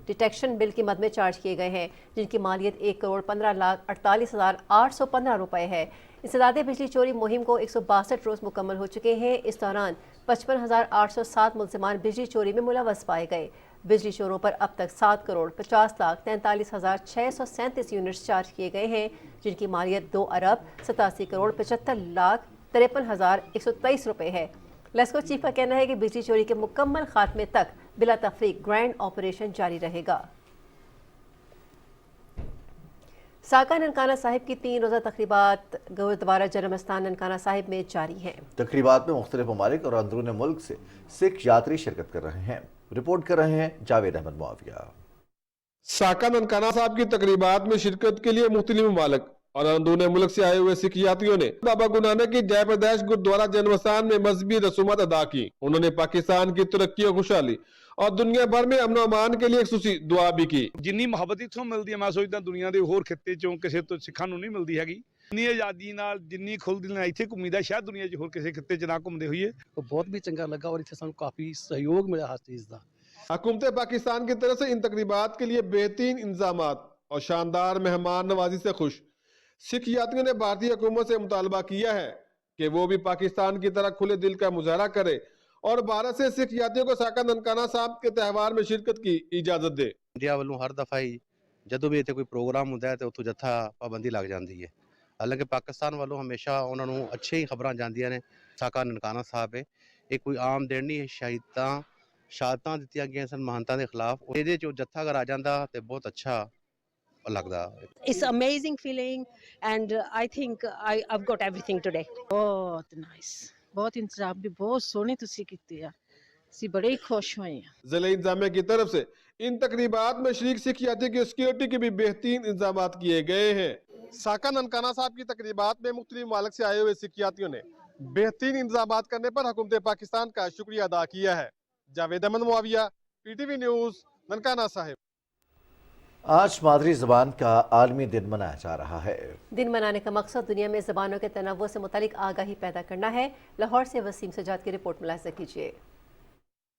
S3: डिटेक्शन बिल की मद में चार्ज किए गए हैं, जिनकी मालियत 1,15,48,815 रुपए है। इंसदादे बिजली चोरी मुहिम को 162 रोज़ मुकम्मल हो चुके हैं। इस दौरान 55,807 मुलजिमान बिजली चोरी में मुलवस पाए गए। बिजली चोरों पर अब तक 7,50,43,637 यूनिट्स चार्ज किए गए हैं, जिनकी मालियत 2,87,75,53,123 रुपए है। लेस्को चीफ का कहना है कि बिजली चोरी के मुकम्मल खात्मे तक बिला तफरीक ग्रैंड ऑपरेशन जारी रहेगा। साका ननकाना साहिब की 3 रोज़ा तकरीबात गुरुद्वारा जन्मस्थान ननकाना साहिब में जारी हैं।
S2: तकरीबात में मुख्तलिफ ममालिक और अंदरून मुल्क से सिख यात्री शिरकत कर रहे हैं। रिपोर्ट कर रहे हैं जावेद अहमद मुआविया।
S18: साका ननकाना साहब की तकरीबात में शिरकत के लिए मुख्तलिफ ममालिक और अंदरून मुल्क से आए हुए सिख यात्रियों ने बाबा गुरु नानक की जय प्रदेश गुरुद्वारा जन्मस्थान में मजहबी रसूमात अदा की। उन्होंने पाकिस्तान की तरक्की और खुशहाली और दुनिया भर में अमन अमान के लिए खुसूसी दुआ भी की।
S19: जिन्नी मुहब्बत इत्थों मिलदी है, मैं सोचदा दुनिया दे होर खित्ते चों किसी तो सिखां नूं नहीं मिलदी हैगी। जिन्नी आज़ादी नाल जिन्नी खुल दिल नाल इत्थे घुम्मीदा शायद दुनिया च होर किसी खित्ते च ना घुमदे होइए।
S20: बहुत भी चंगा लगा और इत्थे सानूं काफ़ी सहयोग मिला हर चीज़ दा।
S18: हुकूमत पाकिस्तान की तरफ से इन तकरीबात के लिए बेहतरीन इंतजामात और शानदार मेहमान नवाजी से खुश सिख यात्रियों ने भारतीय हुकूमत से मुतालबा किया है कि वो भी पाकिस्तान की तरह खुले दिल का मुजाहरा करे और भारत से सिख यात्रियों को साका ननकाना साहब के त्यौहार में शिरकत की इजाजत दे।
S20: इंडिया वालों हर दफा ही जदों भी इत्थे कोई प्रोग्राम होंदा है तो उत्थों जत्था पाबंदी लग जाती है। हालांकि पाकिस्तान वालों हमेशा उन्होंने अच्छे ही खबरां जांदियां ने। साका ननकाना साहब है ये कोई आम दिन नहीं, शहादतां दित्तियां गईयां सन महानतां दे खिलाफ। ਇਹਦੇ ਚੋਂ जत्था अगर आ जांदा ते बहुत अच्छा लगदा।
S21: It's amazing feeling and I think I've got everything today. बहुत nice, बहुत इंतजाम भी बहुत सोहने तुसी कीते आ, ਅਸੀਂ बड़े ही खुश हुए हैं।
S18: ज़िले इंतजामिया की तरफ से इन तकरीबात में शरीक सिख यात्री की सिक्योरिटी के भी बेहतरीन इंतजाम किए गए हैं। साका ननकाना साहब की तकरीबात में मुख्तलिफ मालिक से आए हुए सिख यात्रियों ने बेहतरीन इंतजाम करने पर हुकूमत पाकिस्तान का शुक्रिया अदा किया है। Javed Ahmed Muavia, PTV news, Nankana Sahib.
S2: आज मादरी ज़बान का आलमी दिन मनाया जा रहा है।
S3: दिन मनाने का मकसद दुनिया में ज़बानों के तनव्वुर से मुतालिक आगाही पैदा करना है। लाहौर से वसीम सजाद की रिपोर्ट मुलाहिज़ा कीजिए।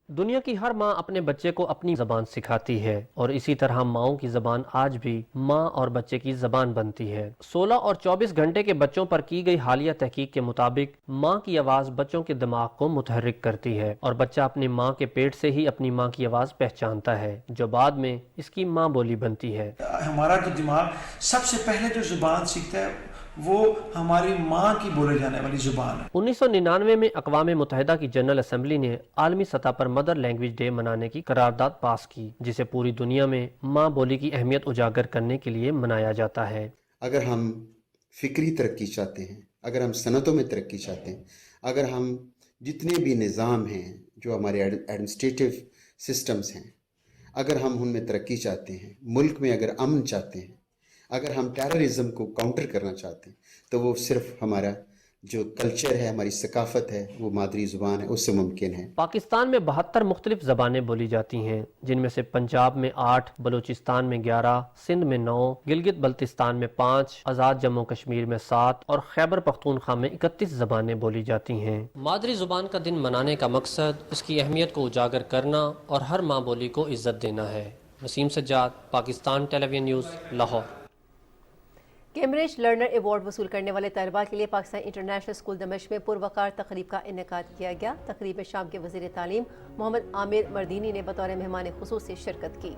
S22: दुनिया की हर माँ अपने बच्चे को अपनी ज़बान सिखाती है और इसी तरह माँओं की ज़बान आज भी माँ और बच्चे की ज़बान बनती है। 16 और 24 घंटे के बच्चों पर की गई हालिया तहकीक के मुताबिक माँ की आवाज़ बच्चों के दिमाग को मुतहर्रिक करती है और बच्चा अपनी माँ के पेट से ही अपनी माँ की आवाज़ पहचानता है, जो बाद में इसकी माँ बोली बनती है।
S23: हमारा जो दिमाग सबसे पहले जो ज़ुबान सीखता है वो हमारी माँ की बोले जाने वाली ज़ुबान है।
S22: 1999 में अक़वाम मुत्तहिदा की जनरल असम्बली ने आलमी सतह पर मदर लैंग्वेज डे मनाने की करारदाद पास की, जिसे पूरी दुनिया में माँ बोली की अहमियत उजागर करने के लिए मनाया जाता है।
S24: अगर हम फ़िक्री तरक्की चाहते हैं, अगर हम सनतों में तरक्की चाहते हैं, अगर हम जितने भी निज़ाम हैं जो हमारे एडमिनिस्ट्रेटिव सिस्टम्स हैं, अगर हम उनमें तरक्की चाहते हैं, मुल्क में अगर अमन चाहते हैं, अगर हम टेररिज्म को काउंटर करना चाहते हैं, तो वो सिर्फ हमारा जो कल्चर है, हमारी सकाफत है, वो मादरी ज़ुबान है, उससे मुमकिन है।
S22: पाकिस्तान में 72 मुख्तलिफ ज़बानें बोली जाती हैं, जिनमें से पंजाब में 8, बलूचिस्तान में 11, सिंध में 9, गिलगित बल्तिस्तान में 5, आज़ाद जम्मू कश्मीर में 7 और खैबर पख्तूनख्वा में 31 ज़बानें बोली जाती हैं। मादरी ज़ुबान का दिन मनाने का मकसद इसकी अहमियत को उजागर करना और हर माँ बोली को इज्जत देना है। Waseem Sajjad, Pakistan television news, Lahore.
S3: Cambridge learner award वसूल करने वाले तलबा के लिए पाकिस्तान इंटरनेशनल स्कूल दमिश्क में पुरवकार तकरीब का इनेकाद किया गया। तकरीब में शाम के वज़ीर तालीम मोहम्मद आमिर मर्दीनी ने बतौर मेहमान खुसूसी शिरकत की।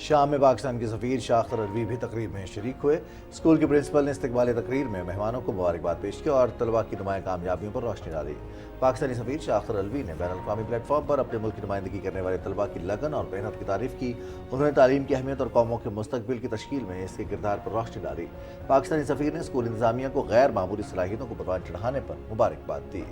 S2: शाम में पाकिस्तान के सफ़ीर शाह अख्तर अलवी भी तकरीब में शरीक हुए। स्कूल के प्रिंसिपल ने इस्तकबाल तकरीर में मेहमानों को मुबारकबाद पेश की और तलबा की नुमाया कामयाबियों पर रोशनी डाली। पाकिस्तानी सफ़ीर शाह अख्तर अलवी ने बैनुल-अक़वामी प्लेटफॉर्म पर अपने मुल्क की नुमाइंदगी करने वाले तलबा की लगन और मेहनत की तारीफ़ की। उन्होंने तालीम की अहमियत और कौमों के मुस्तकबिल की तश्कील में इसके किरदार पर रोशनी डाली। पाकिस्तानी सफ़ीर ने स्कूल इंतज़ामिया को गैर मामूली सलाहियतों को परवान चढ़ाने पर मुबारकबाद दी।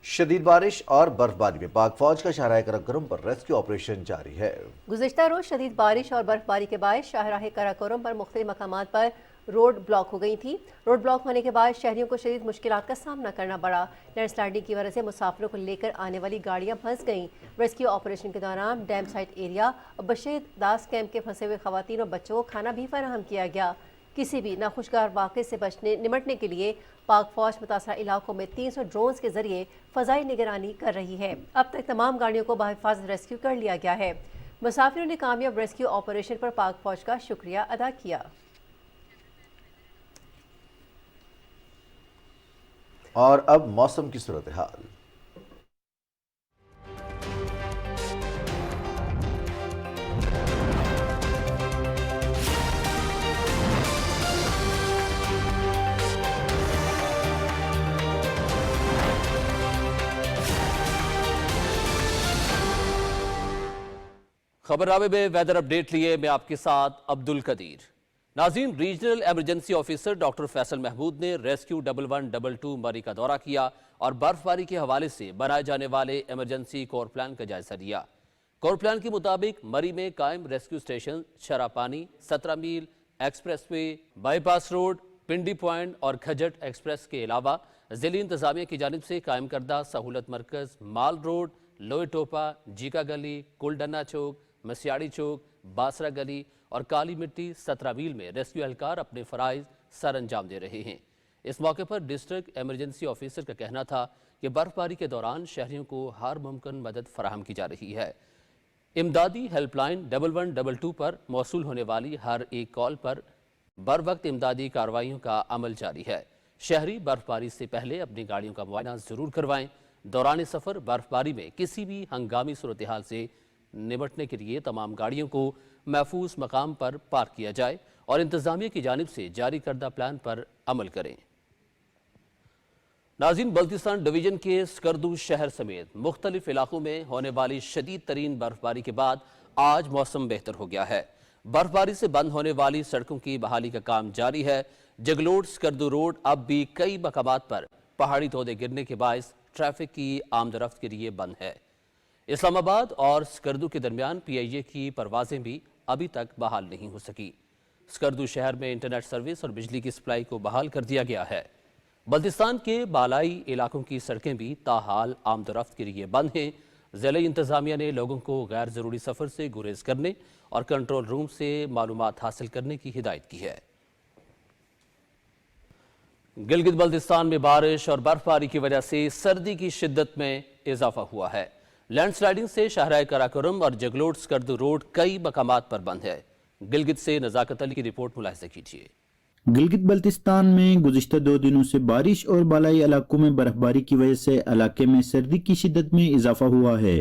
S2: शदीद बारिश और बर्फबारी में पाक फौज का शाहराह कराकोरम पर रेस्क्यू ऑपरेशन जारी है।
S3: गुज़िश्ता रोज शदीद बारिश और बर्फबारी के बायस शाहराह कराकोरम पर मुख्तलिफ मकामात पर रोड ब्लॉक हो गई थी। रोड ब्लॉक होने के बाद शहरियों को शदीद मुश्किलात का सामना करना पड़ा। लैंडस्लाइडिंग की वजह से मुसाफिरों को लेकर आने वाली गाड़ियां फंस गईं। रेस्क्यू ऑपरेशन के दौरान डैम साइट एरिया और बशीर दास कैंप के फंसे हुए खवातीन और बच्चों को खाना भी फराहम किया गया। किसी भी नाखुशगवार वाक़े से निमटने के लिए पाक फौज मुतासरा इलाकों में 300 ड्रोन्स के जरिए फ़ज़ाई निगरानी कर रही है। अब तक तमाम गाड़ियों को बहिफाज़त रेस्क्यू कर लिया गया है। मुसाफिरों ने कामयाब रेस्क्यू ऑपरेशन पर पाक फौज का शुक्रिया अदा किया।
S2: और अब मौसम की सूरत हाल।
S1: खबरनामे में वेदर अपडेट लिए मैं आपके साथ अब्दुल कदीर। नाज़रीन, regional emergency officer doctor Faisal Mahmood ने रेस्क्यू 1122 मरी का दौरा किया और बर्फबारी के हवाले से बनाए जाने वाले इमरजेंसी कोर प्लान का जायजा लिया। कोर प्लान के मुताबिक मरी में कायम रेस्क्यू स्टेशन शरापानी, 17 मील एक्सप्रेसवे, बाईपास रोड, पिंडी पॉइंट और खजट एक्सप्रेस के अलावा ज़िली इंतजामिया की जानिब से कायम करदा सहूलत मरकज़, माल रोड, लोए टोपा, जीका गली, कुलडन्ना चौक, मसियाड़ी चौक, बासरा गली और काली मिट्टी 17 मील में रेस्क्यू एहलकार अपने फ़राइज़ सर अंजाम दे रहे हैं। इस मौके पर डिस्ट्रिक्ट एमरजेंसी ऑफिसर का कहना था कि बर्फबारी के दौरान शहरियों को हर मुमकिन मदद फराहम की जा रही है। इमदादी हेल्पलाइन 1122 पर मौसूल होने वाली हर एक कॉल पर बर वक्त इमदादी कार्रवाइयों का अमल जारी है। शहरी बर्फबारी से पहले अपनी गाड़ियों का मुआयना ज़रूर करवाएं। दौरान सफ़र बर्फबारी में किसी भी हंगामी सूरत हाल से निपटने के लिए तमाम गाड़ियों को महफूज मकाम पर पार्क किया जाए और इंतजामिया की जानिब से जारी करदा प्लान पर अमल करें। नाज़रीन, बल्तिस्तान डिवीजन के स्कर्दू शहर समेत मुख्तलिफ इलाकों में होने वाली शदीद तरीन बर्फबारी के बाद आज मौसम बेहतर हो गया है। बर्फबारी से बंद होने वाली सड़कों की बहाली का काम जारी है। जगलोट स्कर्दू रोड अब भी कई मकामात पर पहाड़ी तोदे गिरने के बायस ट्रैफिक की आमदरफ्त के लिए बंद है। इस्लामाबाद और स्कर्दू के दरमियान PIA की परवाजें भी अभी तक बहाल नहीं हो सकी। स्कर्दू शहर में इंटरनेट सर्विस और बिजली की सप्लाई को बहाल कर दिया गया है। बल्तिस्तान के बालाई इलाकों की सड़कें भी ताहाल आमदरफ्त के लिए बंद हैं। ज़िला इंतजामिया ने लोगों को गैर ज़रूरी सफ़र से गुरेज करने और कंट्रोल रूम से मालूमात हासिल करने की हिदायत की है। गिलगित बल्तिस्तान में बारिश और बर्फबारी की वजह से सर्दी की शिद्दत में इजाफा हुआ है। लैंडस्लाइडिंग से शाहराह कराकोरम और जगलोट स्कर्दू रोड कई मकामात पर बंद है। गिलगित से नज़ाकत अली की रिपोर्ट मुलाहिज़ा कीजिए।
S4: गिलगित बल्तिस्तान में गुज़िश्ता 2 दिनों से बारिश और बालाई इलाकों में बर्फबारी की वजह से इलाके में सर्दी की शिद्दत में इजाफा हुआ है।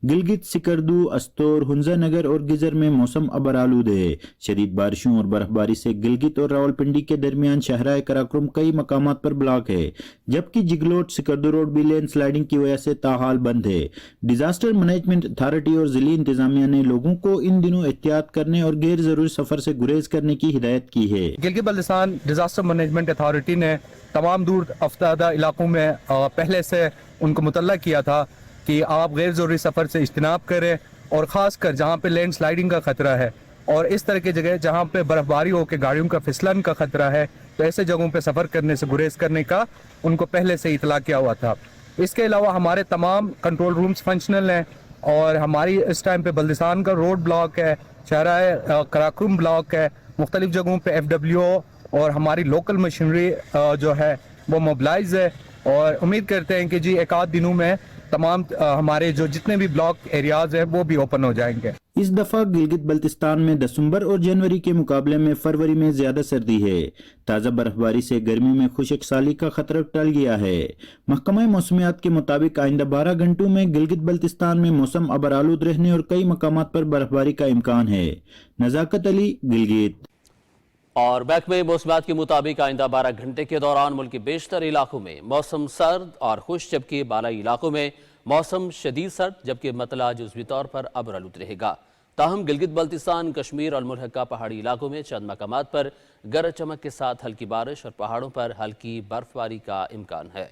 S4: गिलगित, सिकरदू, अस्तोर, हुंजा नगर और गिजर में मौसम अबरालूद है। शदीद बारिशों और बर्फबारी से गिलगित और रावलपिंडी के दरमियान शाहराह कराकोरम कई मकामात पर ब्लॉक है, जबकि जिगलोट सिकरदू रोड भी लैंड स्लाइडिंग की वजह से ताहाल बंद है। डिजास्टर मैनेजमेंट अथॉरिटी और जिली इंतजामिया ने लोगों को इन दिनों एहतियात करने और गैर जरूरी सफर से गुरेज करने की हिदायत की है।
S5: Gilgit Baltistan disaster management authority ने तमाम दूर अफ्तादा इलाकों में पहले से उनको मुतल्ला किया था कि आप गैर ज़रूरी सफ़र से इज्तनाब करें और ख़ास कर जहाँ पे लैंड स्लाइडिंग का ख़तरा है और इस तरह की जगह जहाँ पे बर्फबारी हो के गाड़ियों का फिसलन का ख़तरा है, तो ऐसे जगहों पे सफ़र करने से गुरेज करने का उनको पहले से इतला किया हुआ था। इसके अलावा हमारे तमाम कंट्रोल रूम्स फंक्शनल हैं और हमारी इस टाइम पे बल्तिस्तान का रोड ब्लॉक है, शाहराह कराकोरम ब्लॉक है, मुख्तलिफ जगहों पे FWO और हमारी लोकल मशीनरी जो है वो मोबिलाइज है और उम्मीद करते हैं कि जी एक आध दिनों में तमाम हमारे जो जितने भी ब्लॉक एरियाज हैं वो भी ओपन हो जाएंगे।
S4: इस दफा गिलगित बल्तिस्तान में दिसंबर और जनवरी के मुकाबले में फरवरी में ज्यादा सर्दी है। ताज़ा बर्फबारी से गर्मी में खुशक साली का खतरा टल गया है। महकमा मौसमियात के मुताबिक आइंदा 12 घंटों में गिलगित बल्तिस्तान में मौसम अबरालूद रहने और कई मकामात पर बर्फबारी का इम्कान है। नज़ाकत अली, गिलगित।
S1: और महकमे मौसमियात के मुताबिक आइंदा 12 घंटे के दौरान मुल्क के बेशतर इलाकों में मौसम सर्द और खुश, जबकि बालाई इलाकों में मौसम शदीद सर्द जबकि मतला जुज़वी तौर पर अबरालूद रहेगा। ताहम गिलगित बल्तिस्तान, कश्मीर और मुल्हका पहाड़ी इलाकों में चंद मकामात पर गरज चमक के साथ हल्की बारिश और पहाड़ों पर हल्की बर्फबारी का इम्कान है।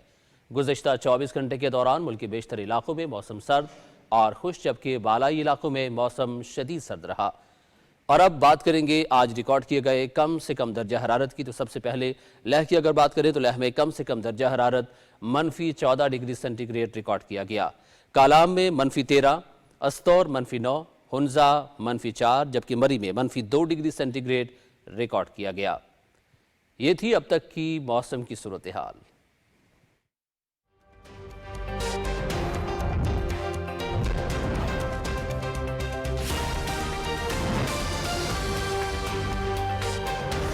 S1: गुज़श्ता 24 घंटे के दौरान मुल्क के बेशतर इलाकों में मौसम सर्द और खुश, जबकि बालाई इलाकों में मौसम शदीद सर्द रहा। اور اب بات کریں گے آج ریکارڈ کیے گئے کم سے کم درجہ حرارت کی. تو سب سے پہلے لہ کی اگر بات کریں تو لہ میں کم سے کم درجہ حرارت -14 ڈگری سینٹی گریڈ ریکارڈ کیا گیا. کالام میں -13، استور -9، ہنزا -4، جبکہ مری میں -2 ڈگری سینٹی گریڈ ریکارڈ کیا گیا. یہ تھی اب تک کی موسم کی صورتحال.